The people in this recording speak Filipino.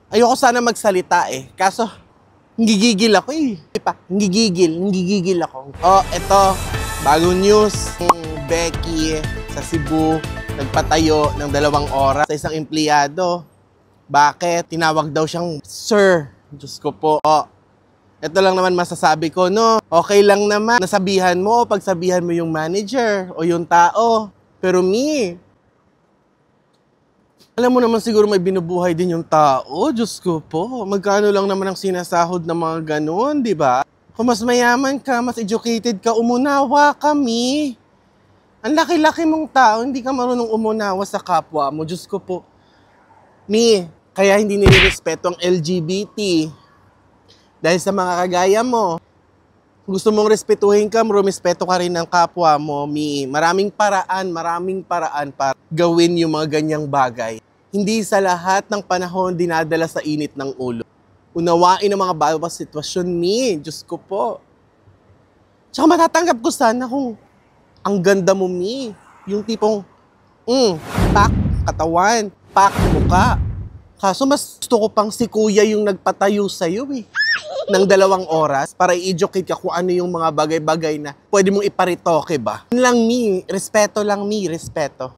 Ayoko sana magsalita eh. Kaso, ngigigil ako eh. Ngigigil ako. Oh, eto, bagong news. Becky sa Cebu, nagpatayo ng 2 oras sa isang empleyado. Bakit? Tinawag daw siyang Sir. Diyos ko po. Oh, ito lang naman masasabi ko, no? Okay lang naman. Nasabihan mo o pagsabihan mo yung manager o yung tao. Pero alam mo naman siguro may binubuhay din yung tao. Diyos ko po. Magkano lang naman ang sinasahod ng mga ganun, di ba? Kung mas mayaman ka, mas educated ka, umunawa kami. Ang laki-laki mong tao, hindi ka marunong umunawa sa kapwa mo. Diyos ko po. Kaya hindi nilirespeto ang LGBT. Dahil sa mga kagaya mo, gusto mong respetuhin ka, rumispeto ka rin ng kapwa mo, Maraming paraan para gawin yung mga ganyang bagay. Hindi sa lahat ng panahon dinadala sa init ng ulo. Unawain ang mga bawat sitwasyon, Diyos ko po. Tsaka matatanggap ko sana kung ang ganda mo, Yung tipong, pak katawan, pak mukha. Kaso mas gusto ko pang si kuya yung nagpatayo sa'yo ng 2 oras para i-educate ka kung ano yung mga bagay-bagay na pwede mong iparitoke ba. Yun lang, respeto lang, respeto.